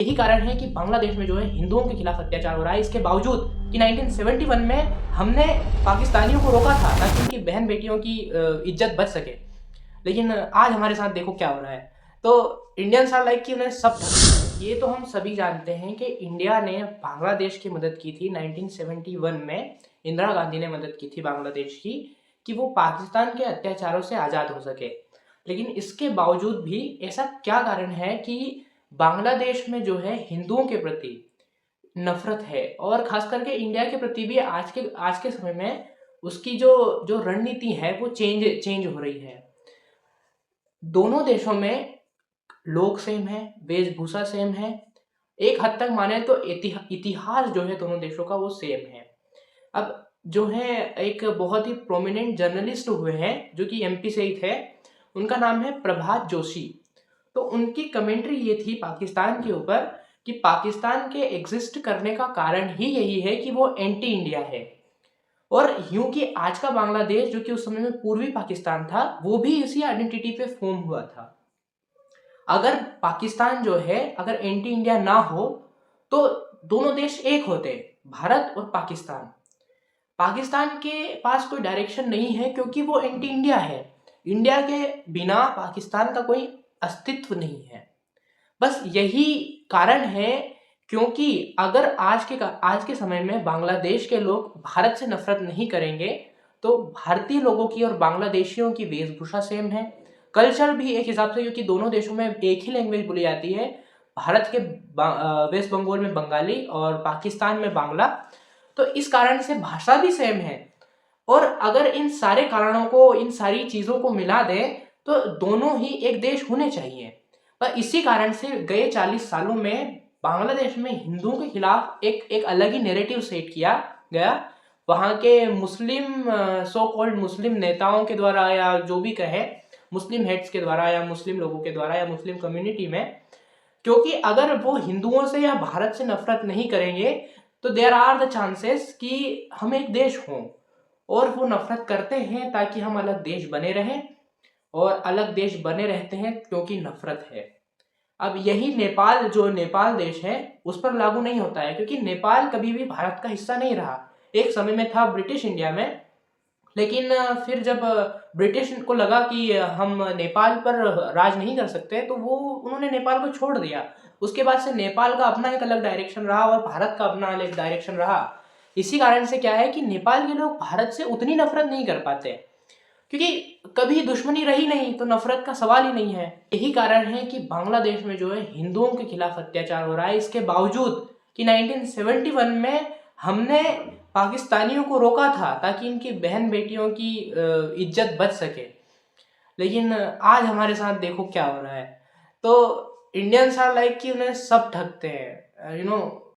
यही कारण है कि बांग्लादेश में जो है हिंदुओं के खिलाफ अत्याचार हो रहा है, इसके बावजूद कि 1971 में हमने पाकिस्तानियों को रोका था ताकि उनकी बहन बेटियों की इज्जत बच सके। लेकिन आज हमारे साथ देखो क्या हो रहा है। तो इंडियंस आर लाइक कि उन्हें सब ये तो हम सभी जानते हैं कि इंडिया ने बांग्लादेश की मदद की थी 1971 में। इंदिरा गांधी ने मदद की थी बांग्लादेश की कि वो पाकिस्तान के अत्याचारों से आज़ाद हो सके। लेकिन इसके बावजूद भी ऐसा क्या कारण है कि बांग्लादेश में जो है हिंदुओं के प्रति नफरत है, और खास करके इंडिया के प्रति भी आज के समय में उसकी जो जो रणनीति है वो चेंज हो रही है। दोनों देशों में लोग सेम है, वेशभूषा सेम है, एक हद तक माने तो इतिहास जो है दोनों देशों का वो सेम है। अब जो है एक बहुत ही प्रोमिनेंट जर्नलिस्ट हुए हैं जो कि एमपी से ही थे, उनका नाम है प्रभात जोशी। तो उनकी कमेंट्री ये थी पाकिस्तान के ऊपर कि पाकिस्तान के एग्जिस्ट करने का कारण ही यही है कि वो एंटी इंडिया है। और यूं कि आज का बांग्लादेश जो कि उस समय में पूर्वी पाकिस्तान था वो भी इसी आइडेंटिटी पे फॉर्म हुआ था। अगर पाकिस्तान जो है अगर एंटी इंडिया ना हो तो दोनों देश एक होते, भारत और पाकिस्तान। पाकिस्तान के पास कोई डायरेक्शन नहीं है क्योंकि वो एंटी इंडिया है। इंडिया के बिना पाकिस्तान का कोई अस्तित्व नहीं है। बस यही कारण है, क्योंकि अगर आज के समय में बांग्लादेश के लोग भारत से नफरत नहीं करेंगे तो भारतीय लोगों की और बांग्लादेशियों की वेशभूषा सेम है, कल्चर भी एक हिसाब से, क्योंकि दोनों देशों में एक ही लैंग्वेज बोली जाती है। भारत के वेस्ट बंगाल में बंगाली और पाकिस्तान में बांग्ला, तो इस कारण से भाषा भी सेम है। और अगर इन सारे कारणों को, इन सारी चीज़ों को मिला दें तो दोनों ही एक देश होने चाहिए। पर इसी कारण से गए 40 सालों में बांग्लादेश में हिंदुओं के खिलाफ एक अलग ही नैरेटिव सेट किया गया। वहाँ के मुस्लिम सो कॉल्ड मुस्लिम नेताओं के द्वारा, या जो भी कहे मुस्लिम हेड्स के द्वारा, या मुस्लिम लोगों के द्वारा, या मुस्लिम कम्युनिटी में। क्योंकि अगर वो हिंदुओं से या भारत से नफरत नहीं करेंगे तो देयर आर द चांसेस कि हम एक देश हों, और वो नफरत करते हैं ताकि हम अलग देश बने रहें, और अलग देश बने रहते हैं क्योंकि नफरत है। अब यही नेपाल, जो नेपाल देश है, उस पर लागू नहीं होता है क्योंकि नेपाल कभी भी भारत का हिस्सा नहीं रहा। एक समय में था ब्रिटिश इंडिया में, लेकिन फिर जब ब्रिटिश को लगा कि हम नेपाल पर राज नहीं कर सकते तो वो उन्होंने नेपाल को छोड़ दिया। उसके बाद से नेपाल का अपना एक अलग डायरेक्शन रहा और भारत का अपना अलग डायरेक्शन रहा। इसी कारण से क्या है कि नेपाल के लोग भारत से उतनी नफरत नहीं कर पाते, क्योंकि कभी दुश्मनी रही नहीं तो नफरत का सवाल ही नहीं है। यही कारण है कि बांग्लादेश में जो है हिंदुओं के खिलाफ अत्याचार हो रहा है, इसके बावजूद कि 1971 में हमने पाकिस्तानियों को रोका था ताकि इनकी बहन बेटियों की इज्जत बच सके। लेकिन आज हमारे साथ देखो क्या हो रहा है। तो इंडियंस आर लाइक कि उन्हें सब ठगते हैं,